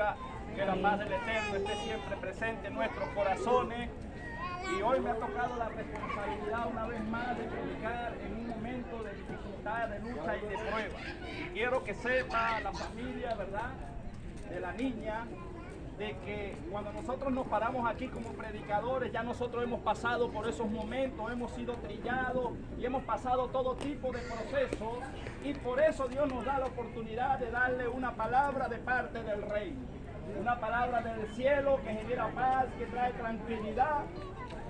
bendiga, que la paz del Eterno esté siempre presente en nuestros corazones. Y hoy me ha tocado la responsabilidad una vez más de predicar en un momento de dificultad, de lucha y de prueba. Y quiero que sepa la familia, ¿verdad?, de la niña, de que cuando nosotros nos paramos aquí como predicadores, ya nosotros hemos pasado por esos momentos, hemos sido trillados y hemos pasado todo tipo de procesos, y por eso Dios nos da la oportunidad de darle una palabra de parte del Rey, una palabra del cielo que genera paz, que trae tranquilidad.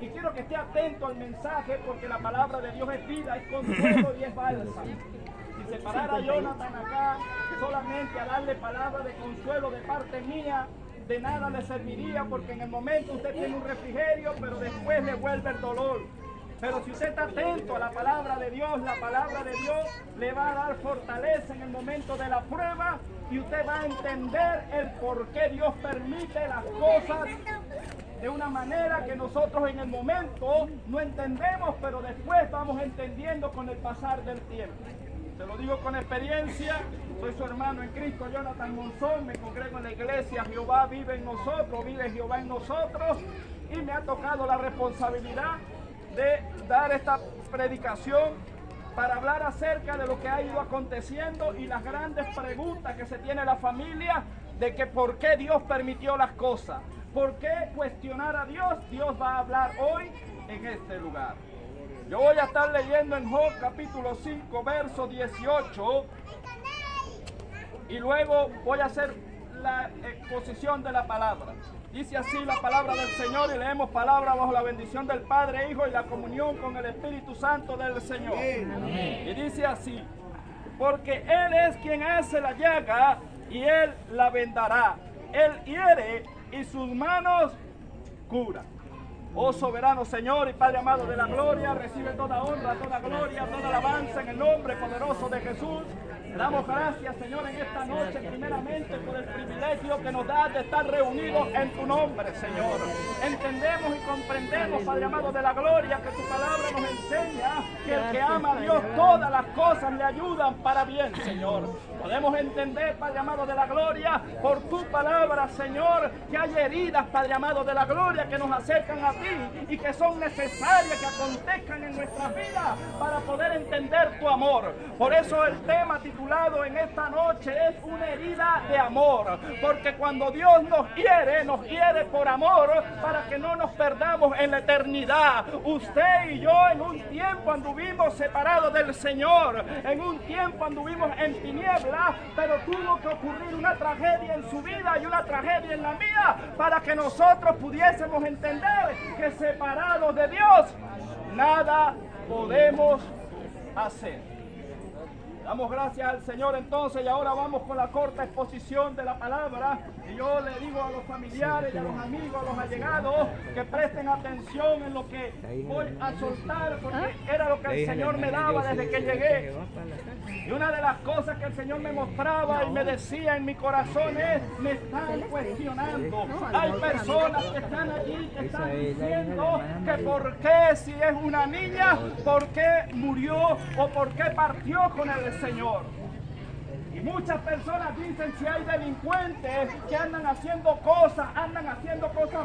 Y quiero que esté atento al mensaje, porque la palabra de Dios es vida, es consuelo y es bálsamo. Si se parara Jonathan acá solamente a darle palabra de consuelo de parte mía, de nada le serviría, porque en el momento usted tiene un refrigerio, pero después le vuelve el dolor. Pero si usted está atento a la palabra de Dios, la palabra de Dios le va a dar fortaleza en el momento de la prueba, y usted va a entender el por qué Dios permite las cosas de una manera que nosotros en el momento no entendemos, pero después vamos entendiendo con el pasar del tiempo. Se lo digo con experiencia, soy su hermano en Cristo, Jonathan Monzón, me congrego en la iglesia, Jehová vive en nosotros, vive Jehová en nosotros, y me ha tocado la responsabilidad de dar esta predicación para hablar acerca de lo que ha ido aconteciendo y las grandes preguntas que se tiene la familia de que por qué Dios permitió las cosas, por qué cuestionar a Dios. Dios va a hablar hoy en este lugar. Yo voy a estar leyendo en Job capítulo 5, verso 18, y luego voy a hacer la exposición de la palabra. Dice así la palabra del Señor, y leemos palabra bajo la bendición del Padre, Hijo y la comunión con el Espíritu Santo del Señor. Amén. Y dice así: porque Él es quien hace la llaga y Él la vendará. Él hiere y sus manos curan. Oh soberano Señor y Padre amado de la gloria, recibe toda honra, toda gloria, toda alabanza en el nombre poderoso de Jesús. Le damos gracias, Señor, en esta noche, primeramente por el privilegio que nos da de estar reunidos en tu nombre, Señor. Entendemos y comprendemos, Padre amado de la gloria, que tu palabra nos enseña que el que ama a Dios, todas las cosas le ayudan para bien, Señor. Podemos entender, Padre amado de la gloria, por tu palabra, Señor, que hay heridas, Padre amado de la gloria, que nos acercan a ti y que son necesarias que acontezcan en nuestras vidas para poder entender tu amor. Por eso el tema titulado en esta noche es una herida de amor, porque cuando Dios nos hiere por amor, para que no nos perdamos en la eternidad. Usted y yo en un tiempo anduvimos separados del Señor, en un tiempo anduvimos en tinieblas, pero tuvo que ocurrir una tragedia en su vida y una tragedia en la mía, para que nosotros pudiésemos entender que separados de Dios nada podemos hacer. Damos gracias al Señor entonces, y ahora vamos con la corta exposición de la palabra. Y yo le digo a los familiares y a los amigos, a los allegados, que presten atención en lo que voy a soltar, porque era lo que el Señor me daba desde que llegué. Y una de las cosas que el Señor me mostraba y me decía en mi corazón es: me están cuestionando. Hay personas que están allí, que están diciendo que por qué, si es una niña, por qué murió o por qué partió con el Señor. Y muchas personas dicen: si hay delincuentes que andan haciendo cosas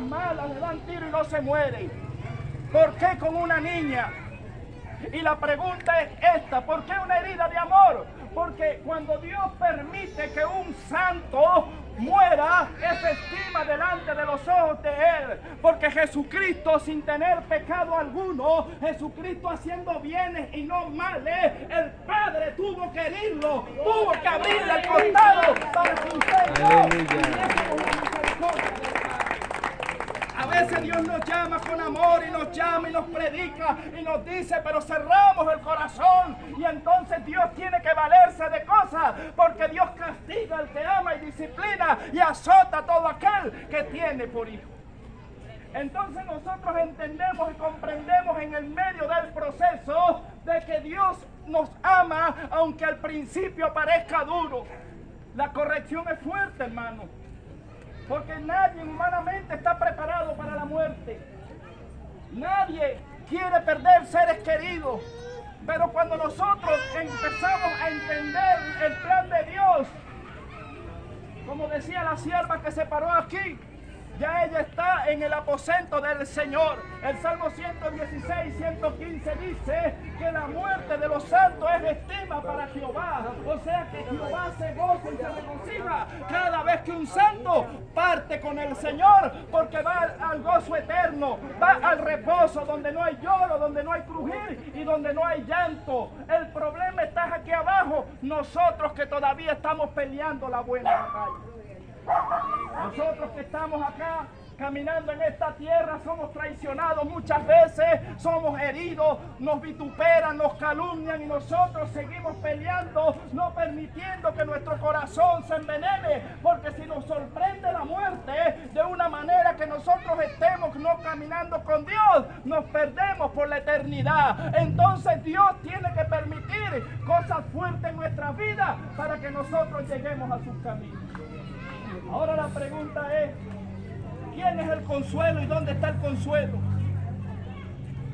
malas, le dan tiro y no se mueren, ¿por qué con una niña? Y la pregunta es esta: ¿por qué una herida de amor? Porque cuando Dios permite que un santo muera, es estima delante de los ojos de Él. Porque Jesucristo, sin tener pecado alguno, Jesucristo haciendo bienes y no males, el Padre tuvo que herirlo, tuvo que abrirle el costado para que usted y yo tuviésemos la misericordia de Dios. A veces Dios nos llama con amor y nos llama y nos predica y nos dice, pero cerramos el corazón, y entonces Dios tiene que valerse de cosas, porque Dios castiga al que ama y disciplina y azota a todo aquel que tiene por hijo. Entonces nosotros entendemos y comprendemos en el medio del proceso de que Dios nos ama, aunque al principio parezca duro. La corrección es fuerte, hermano. Porque nadie humanamente está preparado para la muerte. Nadie quiere perder seres queridos. Pero cuando nosotros empezamos a entender el plan de Dios, Como decía la sierva que se paró aquí, ya ella está en el aposento del Señor. El Salmo 116, 115 dice que la muerte de los santos es estima para Jehová. O sea que Jehová se goza y se regocija cada vez que un santo parte con el Señor, porque va al gozo eterno, va al reposo donde no hay lloro, donde no hay crujir y donde no hay llanto. El problema está aquí abajo, nosotros que todavía estamos peleando la buena batalla. Nosotros que estamos acá caminando en esta tierra somos traicionados muchas veces, somos heridos, nos vituperan, nos calumnian y nosotros seguimos peleando, no permitiendo que nuestro corazón se envenene, porque si nos sorprende la muerte de una manera que nosotros estemos no caminando con Dios, nos perdemos por la eternidad. Entonces Dios tiene que permitir cosas fuertes en nuestra vida para que nosotros lleguemos a sus caminos. Ahora la pregunta es, ¿quién es el consuelo y dónde está el consuelo?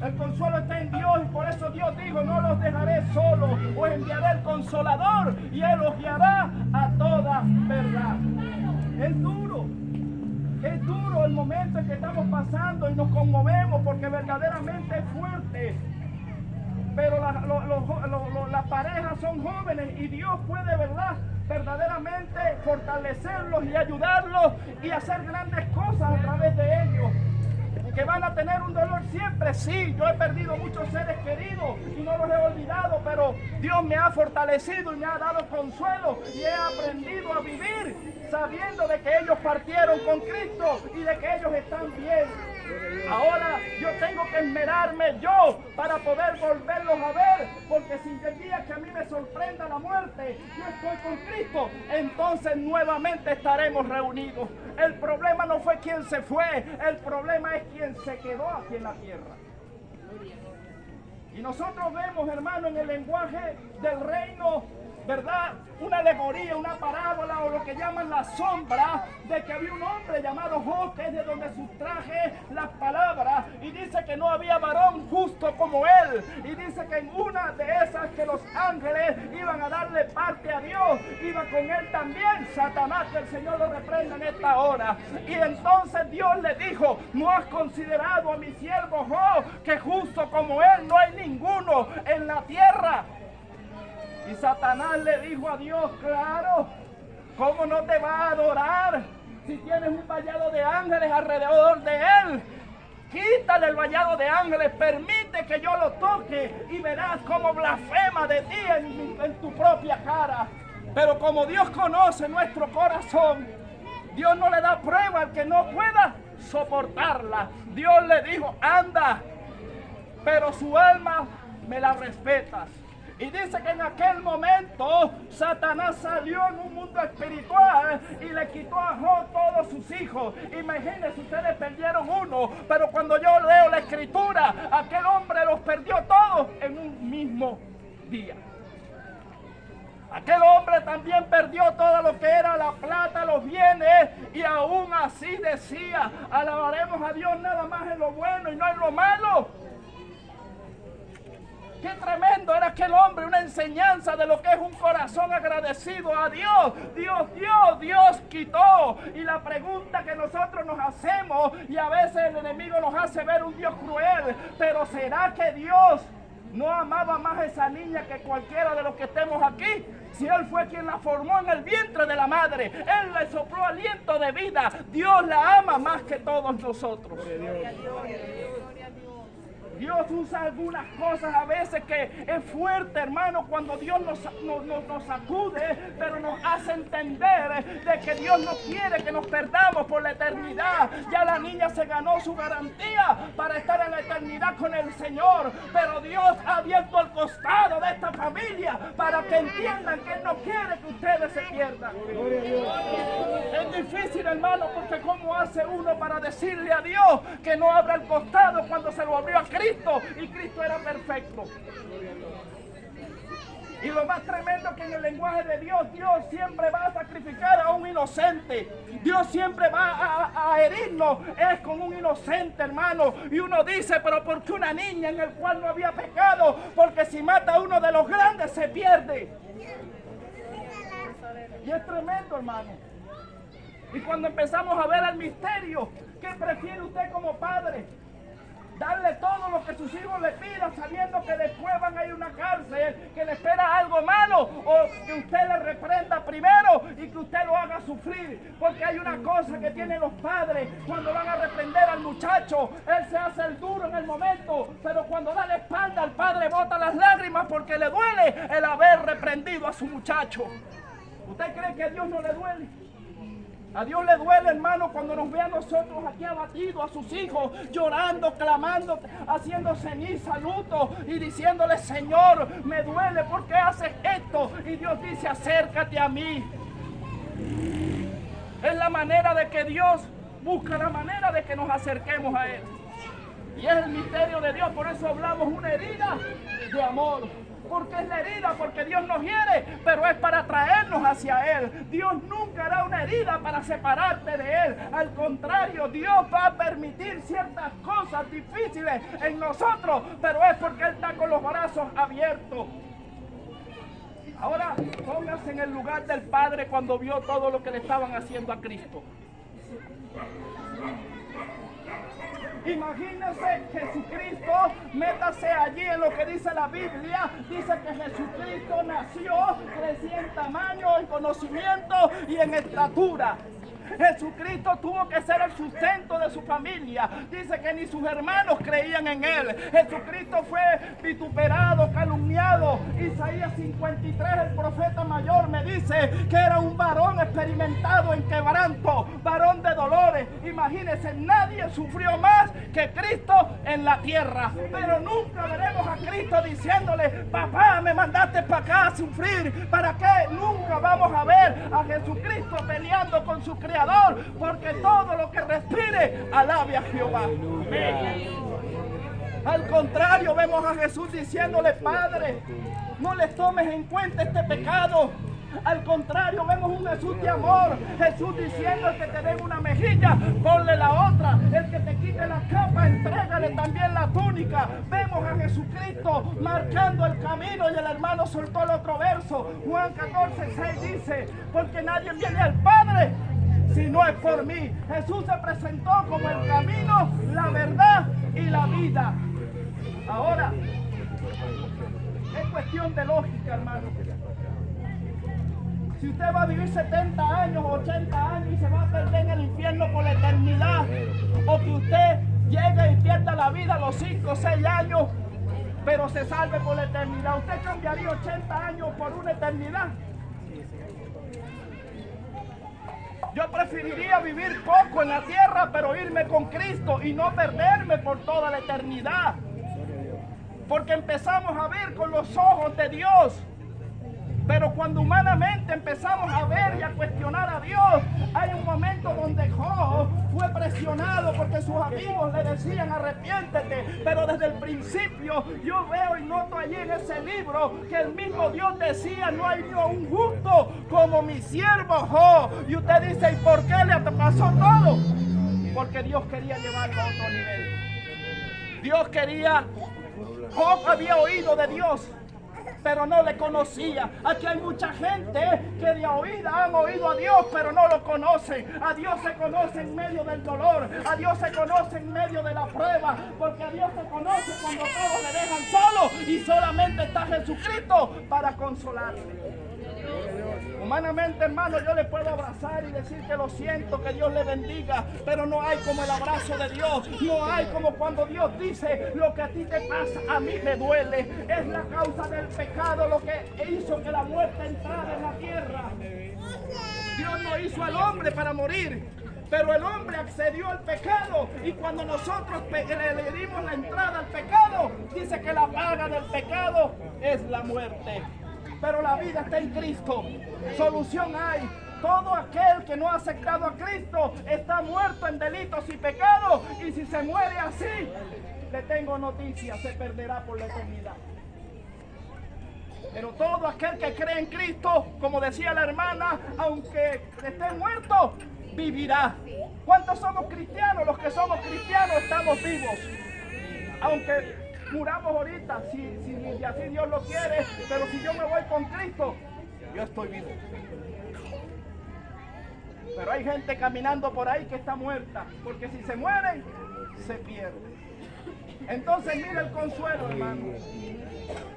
El consuelo está en Dios y por eso Dios dijo, no los dejaré solos, os enviaré el Consolador y Él os guiará a toda verdad. Es duro el momento en que estamos pasando y nos conmovemos porque verdaderamente es fuerte. Pero las parejas son jóvenes y Dios puede, verdaderamente fortalecerlos y ayudarlos y hacer grandes cosas a través de ellos. Que van a tener un dolor siempre, sí, yo he perdido muchos seres queridos y no los he olvidado, pero Dios me ha fortalecido y me ha dado consuelo y he aprendido a vivir sabiendo de que ellos partieron con Cristo y de que ellos están bien. Ahora yo tengo que esmerarme yo para poder volverlos a ver, porque si el día que a mí me sorprenda la muerte, yo estoy con Cristo, entonces nuevamente estaremos reunidos. El problema no fue quién se fue, el problema es quién se quedó aquí en la tierra. Y nosotros vemos, hermano, en el lenguaje del reino, ¿verdad? Una alegoría, una parábola o lo que llaman la sombra de que había un hombre llamado Job, que es de donde sustraje las palabras, y dice que no había varón justo como él, y dice que en una de esas que los ángeles iban a darle parte a Dios, iba con él también Satanás, que el Señor lo reprenda en esta hora. Y entonces Dios le dijo, ¿no has considerado a mi siervo Job, que justo como él no hay ninguno en la tierra? Y Satanás le dijo a Dios, claro, ¿cómo no te va a adorar si tienes un vallado de ángeles alrededor de él? Quítale el vallado de ángeles, permite que yo lo toque y verás cómo blasfema de ti en tu propia cara. Pero como Dios conoce nuestro corazón, Dios no le da prueba al que no pueda soportarla. Dios le dijo, anda, pero su alma me la respetas. Y dice que en aquel momento Satanás salió en un mundo espiritual y le quitó a Job todos sus hijos. Imagínense, ustedes perdieron uno, pero cuando yo leo la escritura, aquel hombre los perdió todos en un mismo día. Aquel hombre también perdió todo lo que era la plata, los bienes, y aún así decía, alabaremos a Dios nada más en lo bueno y no en lo malo. Qué tremendo era aquel hombre, una enseñanza de lo que es un corazón agradecido a Dios. Dios dio, Dios quitó. Y la pregunta que nosotros nos hacemos, y a veces el enemigo nos hace ver un Dios cruel, pero ¿será que Dios no amaba más a esa niña que cualquiera de los que estemos aquí? Si Él fue quien la formó en el vientre de la madre, Él le sopló aliento de vida. Dios la ama más que todos nosotros. Dios usa algunas cosas a veces que es fuerte, hermano, cuando Dios nos sacude, pero nos hace entender de que Dios no quiere que nos perdamos por la eternidad. Ya la niña se ganó su garantía para estar en la eternidad con el Señor, pero Dios ha abierto el costado de esta familia para que entiendan que Él no quiere que ustedes se pierdan. Es difícil, hermano, porque ¿cómo hace uno para decirle a Dios que no abra el costado cuando se lo abrió a Cristo? Y Cristo era perfecto. Y lo más tremendo es que en el lenguaje de Dios, Dios siempre va a sacrificar a un inocente. Dios siempre va a herirnos, es con un inocente, hermano. Y uno dice, pero ¿por qué una niña en el cual no había pecado? Porque si mata a uno de los grandes se pierde. Y es tremendo, hermano. Y cuando empezamos a ver el misterio, ¿qué prefiere usted como padre? Darle todo lo que sus hijos le pidan, sabiendo que después van a ir a una cárcel, que le espera algo malo, o que usted le reprenda primero y que usted lo haga sufrir. Porque hay una cosa que tienen los padres cuando van a reprender al muchacho: él se hace el duro en el momento, pero cuando da la espalda, el padre bota las lágrimas porque le duele el haber reprendido a su muchacho. ¿Usted cree que a Dios no le duele? A Dios le duele, hermano, cuando nos ve a nosotros aquí abatidos, a sus hijos, llorando, clamando, haciendo ceniza, luto y diciéndole: Señor, me duele, ¿por qué haces esto? Y Dios dice: acércate a mí. Es la manera de que Dios busca la manera de que nos acerquemos a Él. Y es el misterio de Dios, por eso hablamos una herida de amor. Porque es la herida, porque Dios nos hiere, pero es para traernos hacia Él. Dios nunca hará una herida para separarte de Él. Al contrario, Dios va a permitir ciertas cosas difíciles en nosotros, pero es porque Él está con los brazos abiertos. Ahora, póngase en el lugar del Padre cuando vio todo lo que le estaban haciendo a Cristo. Imagínese Jesucristo, métase allí en lo que dice la Biblia. Dice que Jesucristo nació, creció en tamaño, en conocimiento y en estatura. Jesucristo tuvo que ser el sustento de su familia. Dice que ni sus hermanos creían en Él. Jesucristo fue vituperado, calumniado. Isaías 53, el profeta mayor, me dice que era un varón experimentado en quebranto, varón de dolores. Imagínense, nadie sufrió más que Cristo en la tierra. Pero nunca veremos a Cristo diciéndole: papá, me mandaste para acá a sufrir. ¿Para qué? Nunca vamos a ver a Jesucristo peleando con su Creador, porque todo lo que respire alabe a Jehová. Al contrario, vemos a Jesús diciéndole: Padre, no les tomes en cuenta este pecado. Al contrario, vemos un Jesús de amor. Jesús diciendo: el que te dé una mejilla, ponle la otra. El que te quite la capa, entrégale también la túnica. Vemos a Jesucristo marcando el camino. Y el hermano soltó el otro verso. Juan 14:6 dice: porque nadie viene al Padre si no es por mí. Jesús se presentó como el camino, la verdad y la vida. Ahora, es cuestión de lógica, hermano. Si usted va a vivir 70 años, 80 años y se va a perder en el infierno por la eternidad, o que usted llegue y pierda la vida a los 5 o 6 años, pero se salve por la eternidad, ¿usted cambiaría 80 años por una eternidad? Yo preferiría vivir poco en la tierra, pero irme con Cristo y no perderme por toda la eternidad. Porque empezamos a ver con los ojos de Dios. Pero cuando humanamente empezamos a ver y a cuestionar a Dios, hay un momento donde Job fue presionado porque sus amigos le decían: arrepiéntete. Pero desde el principio yo veo y noto allí en ese libro que el mismo Dios decía: no hay ni un justo como mi siervo Job. Y usted dice: ¿y por qué le pasó todo? Porque Dios quería llevarlo a otro nivel. Dios quería. Job había oído de Dios, pero no le conocía. Aquí hay mucha gente que de oída han oído a Dios, pero no lo conocen. A Dios se conoce en medio del dolor. A Dios se conoce en medio de la prueba. Porque a Dios se conoce cuando todos le dejan solo y solamente está Jesucristo para consolarle. Humanamente, hermano, yo le puedo abrazar y decir que lo siento, que Dios le bendiga, pero no hay como el abrazo de Dios. No hay como cuando Dios dice: lo que a ti te pasa, a mí me duele. Es la causa del pecado lo que hizo que la muerte entrara en la tierra. Dios no hizo al hombre para morir, pero el hombre accedió al pecado, y cuando nosotros le dimos la entrada al pecado, dice que la paga del pecado es la muerte. Pero la vida está en Cristo. Solución hay. Todo aquel que no ha aceptado a Cristo está muerto en delitos y pecados. Y si se muere así, le tengo noticias: se perderá por la eternidad. Pero todo aquel que cree en Cristo, como decía la hermana, aunque esté muerto, vivirá. ¿Cuántos somos cristianos? Los que somos cristianos estamos vivos. Aunque muramos ahorita, si así Dios lo quiere, pero si yo me voy con Cristo, yo estoy vivo. Pero hay gente caminando por ahí que está muerta, porque si se mueren, se pierden. Entonces mira el consuelo, hermano.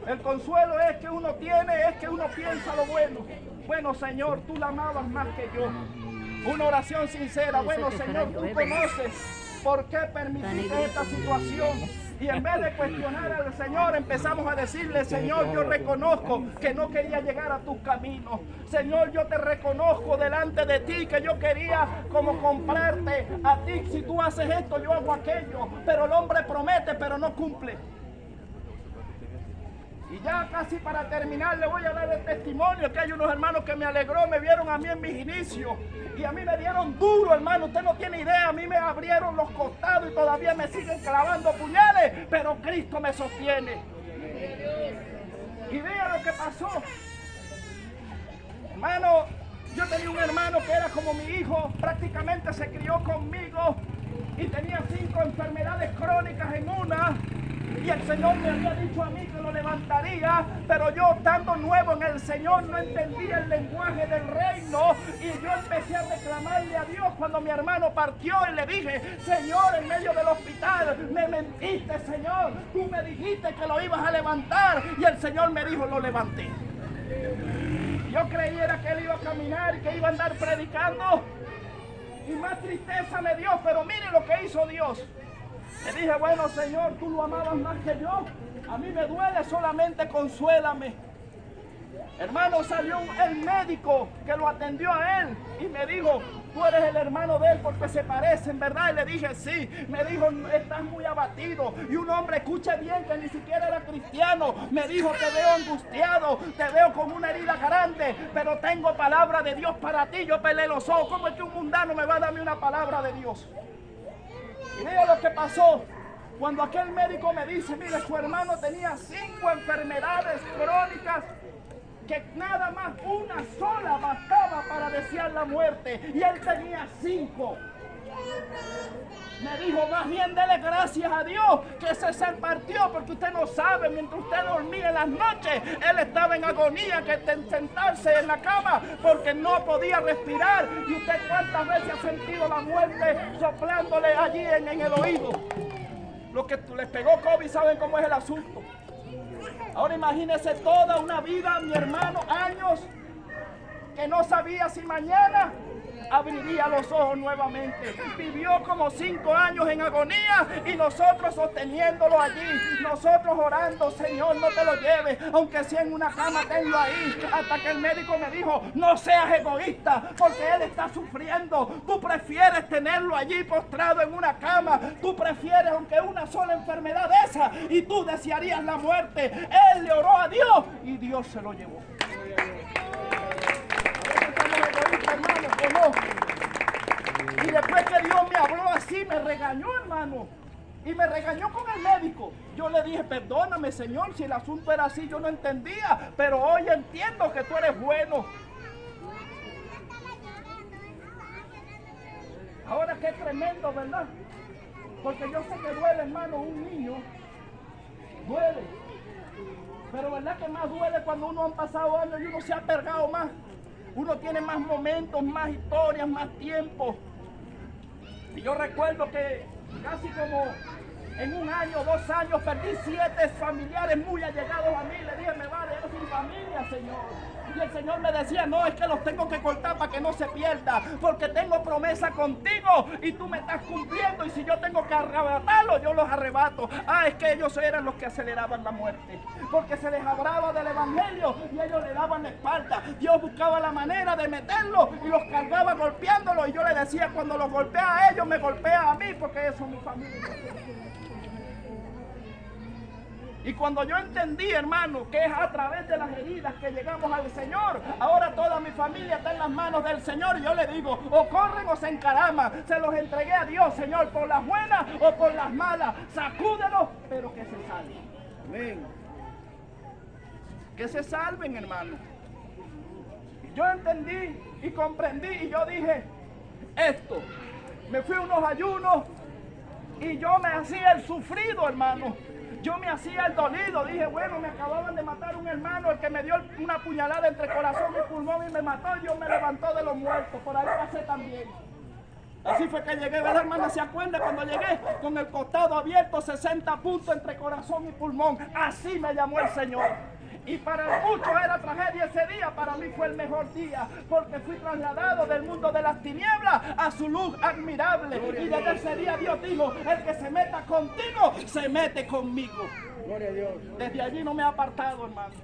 El consuelo es que uno tiene, es que uno piensa lo bueno. Bueno, Señor, tú la amabas más que yo. Una oración sincera. Bueno, Señor, tú conoces por qué permitiste esta situación. Y en vez de cuestionar al Señor, empezamos a decirle: Señor, yo reconozco que no quería llegar a tus caminos. Señor, yo te reconozco delante de ti que yo quería como comprarte a ti. Si tú haces esto, yo hago aquello. Pero el hombre promete, pero no cumple. Y ya casi para terminar le voy a dar el testimonio que hay unos hermanos que me alegró, me vieron a mí en mis inicios y a mí me dieron duro, hermano, usted no tiene idea, a mí me abrieron los costados y todavía me siguen clavando puñales, pero Cristo me sostiene. Y vea lo que pasó. Hermano, yo tenía un hermano que era como mi hijo, prácticamente se crió conmigo y tenía 5 enfermedades crónicas en una. Y el Señor me había dicho a mí que lo levantaría, pero yo estando nuevo en el Señor no entendía el lenguaje del reino y yo empecé a reclamarle a Dios cuando mi hermano partió y le dije: Señor, en medio del hospital me mentiste, Señor, tú me dijiste que lo ibas a levantar y el Señor me dijo: lo levanté. Yo creyera que él iba a caminar y que iba a andar predicando y más tristeza me dio, pero mire lo que hizo Dios. Le dije: bueno, Señor, tú lo amabas más que yo. A mí me duele, solamente consuélame. Hermano, salió el médico que lo atendió a él y me dijo: tú eres el hermano de él porque se parecen, ¿verdad? Y le dije: sí. Me dijo: estás muy abatido. Y un hombre, escuche bien, que ni siquiera era cristiano, me dijo: te veo angustiado, te veo con una herida grande, pero tengo palabra de Dios para ti. Yo pelé los ojos. ¿Cómo es que un mundano me va a darme una palabra de Dios? Y mira lo que pasó cuando aquel médico me dice: mire, su hermano tenía 5 enfermedades crónicas que nada más una sola bastaba para desear la muerte y él tenía 5. Me dijo: más bien dele gracias a Dios que ese ser partió, porque usted no sabe, mientras usted dormía en las noches, él estaba en agonía, que sentarse en la cama porque no podía respirar. Y usted cuántas veces ha sentido la muerte soplándole allí en el oído. Los que les pegó COVID saben cómo es el asunto. Ahora imagínese toda una vida, mi hermano, años, que no sabía si mañana abriría los ojos nuevamente. Vivió como 5 años en agonía y nosotros sosteniéndolo allí, nosotros orando: Señor, no te lo lleves, aunque sea en una cama, tenlo ahí. Hasta que el médico me dijo: no seas egoísta, porque él está sufriendo. Tú prefieres tenerlo allí postrado en una cama, tú prefieres, aunque una sola enfermedad de esa, y tú desearías la muerte. Él le oró a Dios y Dios se lo llevó. Hermano, no. Y después que Dios me habló así, me regañó, hermano, y me regañó con el médico. Yo le dije: perdóname, Señor, si el asunto era así, yo no entendía, pero hoy entiendo que tú eres bueno. Ahora qué tremendo, ¿verdad? Porque yo sé que duele, hermano, un niño duele, pero verdad que más duele cuando uno han pasado años y uno se ha pergado más. Uno tiene más momentos, más historias, más tiempo. Y yo recuerdo que casi como en 1 año, 2 años, perdí 7 familiares muy allegados a mí. Le dije: me va a dejar sin familia, Señor. Y el Señor me decía: no, es que los tengo que cortar para que no se pierda, porque tengo promesa contigo y tú me estás cumpliendo, y si yo tengo que arrebatarlos, yo los arrebato. Es que ellos eran los que aceleraban la muerte, porque se les hablaba del evangelio y ellos le daban la espalda. Dios buscaba la manera de meterlos y los cargaba golpeándolos, y yo le decía: cuando los golpea a ellos, me golpea a mí, porque eso es mi familia. Y cuando yo entendí, hermano, que es a través de las heridas que llegamos al Señor, ahora toda mi familia está en las manos del Señor. Y yo le digo: o corren o se encaraman. Se los entregué a Dios, Señor, por las buenas o por las malas. Sacúdelos, pero que se salven. Amén. Que se salven, hermano. Yo entendí y comprendí y yo dije: esto. Me fui a unos ayunos y yo me hacía el sufrido, hermano. Yo me hacía el dolido, dije, bueno, me acababan de matar un hermano, el que me dio una puñalada entre corazón y pulmón y me mató, y Dios me levantó de los muertos, por ahí pasé también. Así fue que llegué, ¿verdad, hermana? ¿Se acuerda cuando llegué? Con el costado abierto, 60 puntos entre corazón y pulmón. Así me llamó el Señor. Y para muchos era tragedia ese día, para mí fue el mejor día, porque fui trasladado del mundo de las tinieblas a su luz admirable. Y desde ese día Dios dijo, el que se meta contigo, se mete conmigo. Gloria a Dios. Desde allí no me he apartado, hermano.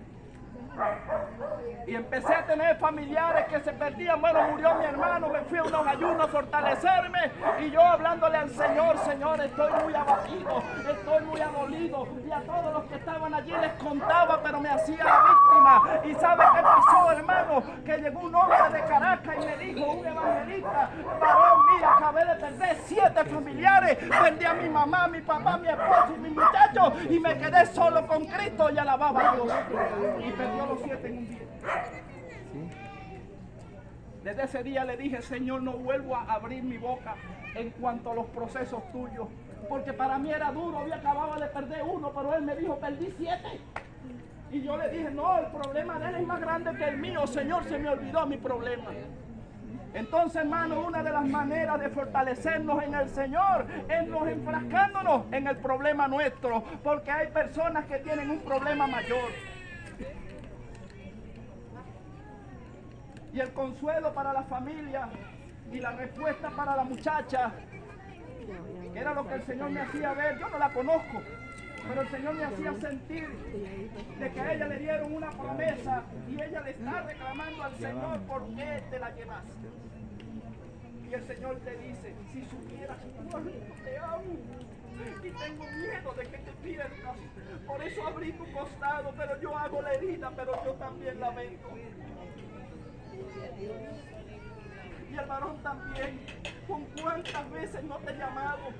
Y empecé a tener familiares que se perdían. Bueno, murió mi hermano, me fui a unos ayunos a fortalecerme. Y yo hablándole al Señor, Señor, estoy muy abatido, estoy muy adolido. Y a todos los que estaban allí les contaba, pero me hacía la víctima. ¿Y sabe qué pasó, hermano? Que llegó un hombre de Caracas y me dijo, un evangelista, varón, mira, acabé de perder 7 familiares. Perdí a mi mamá, mi papá, mi esposo y mi muchacho. Y me quedé solo con Cristo y alababa a Dios. Y perdió los 7 en un día. Desde ese día le dije, Señor, no vuelvo a abrir mi boca en cuanto a los procesos tuyos, porque para mí era duro. Yo acababa de perder 1, pero él me dijo, perdí 7. Y yo le dije, no, el problema de él es más grande que el mío. Señor, se me olvidó mi problema. Entonces, hermano, una de las maneras de fortalecernos en el Señor es nos enfrascándonos en el problema nuestro, porque hay personas que tienen un problema mayor. Y el consuelo para la familia y la respuesta para la muchacha, que era lo que el Señor me hacía ver. Yo no la conozco, pero el Señor me hacía sentir de que a ella le dieron una promesa y ella le está reclamando al Señor, ¿por qué te la llevaste? Y el Señor te dice, si supieras cuánto te amo y tengo miedo de que te pierdas, por eso abrí tu costado, pero yo hago la herida, pero yo también la vengo. Y el varón también, ¿con cuántas veces no te he llamado?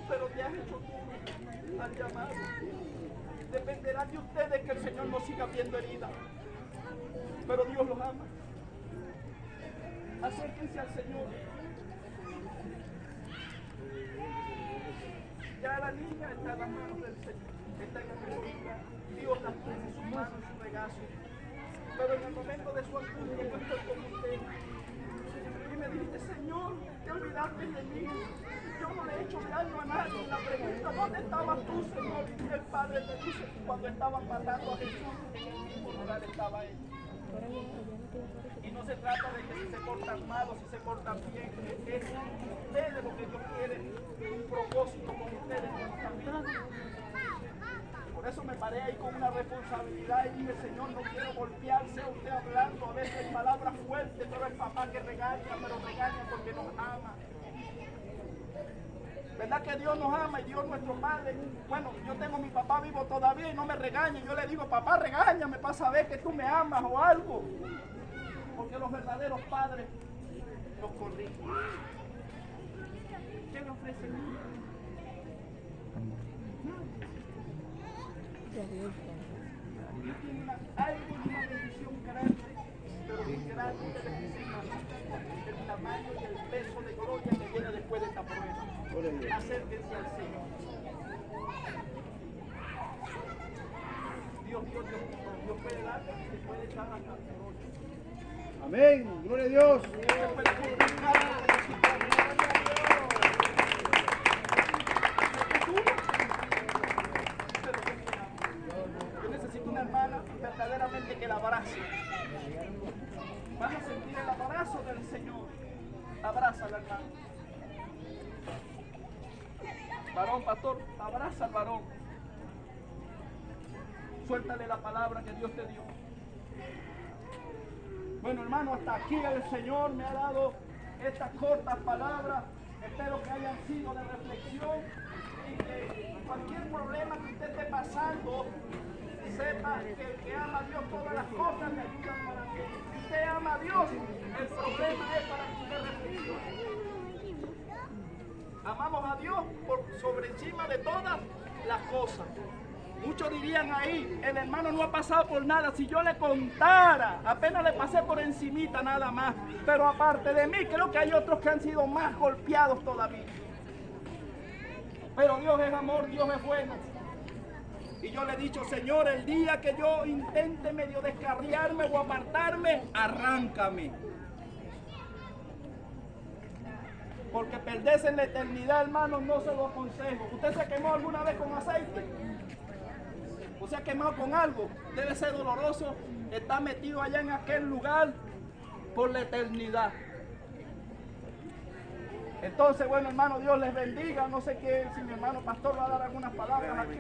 Pero te has hecho tú al llamado. Dependerá de ustedes que el Señor no siga viendo heridas, pero Dios los ama. Acérquense al Señor. Ya la niña está en las manos del Señor, está en la mejor. Dios la tiene en su mano, en su regazo. Pero en el momento de su angustia yo estoy con usted. Y me dijiste, Señor, te olvidaste de mí. Yo no le he hecho daño a nadie. La pregunta, ¿dónde estabas tú, Señor? Y el Padre te dice, cuando estaban matando a Jesús, en el mismo lugar estaba él. Y no se trata de que si se portan mal o si se portan bien, es ustedes lo que Dios quiere, un propósito con ustedes como familia. Por eso me paré ahí con una responsabilidad y dije, Señor, no quiero golpearse a usted hablando, a veces palabras fuertes, pero el papá que regaña, pero regaña porque nos ama. ¿Verdad que Dios nos ama y Dios nuestro Padre? Bueno, yo tengo a mi papá vivo todavía y no me regaña. Yo le digo, papá, regáñame para saber que tú me amas o algo. Porque los verdaderos padres los corrigen. ¿Qué le ofrecen? Dios tiene algo y una bendición grande, pero muy grande que les el tamaño y el peso de gloria que viene después de esta prueba. Acérquense al Señor. Dios puede dar y puede echar hasta por 8. Amén. Gloria a Dios. Yo necesito una hermana verdaderamente que la abrace. Vas a sentir el abrazo del Señor. Abraza al hermano. Varón, pastor, abraza al varón. Suéltale la palabra que Dios te dio. Bueno, hermano, hasta aquí el Señor me ha dado estas cortas palabras. Espero que hayan sido de reflexión y que cualquier problema que usted esté pasando, sepa que el que ama a Dios, todas las cosas le ayudan para bien. Si usted ama a Dios, el problema es para que usted reflexione. Amamos a Dios por sobre encima de todas las cosas. Muchos dirían ahí, el hermano no ha pasado por nada. Si yo le contara, apenas le pasé por encimita nada más. Pero aparte de mí, creo que hay otros que han sido más golpeados todavía. Pero Dios es amor, Dios es bueno. Y yo le he dicho, Señor, el día que yo intente medio descarriarme o apartarme, arráncame. Porque perderse en la eternidad, hermano, no se lo aconsejo. ¿Usted se quemó alguna vez con aceite? ¿O se ha quemado con algo? Debe ser doloroso estar metido allá en aquel lugar por la eternidad. Entonces, bueno, hermano, Dios les bendiga. No sé qué, si mi hermano pastor va a dar algunas palabras aquí.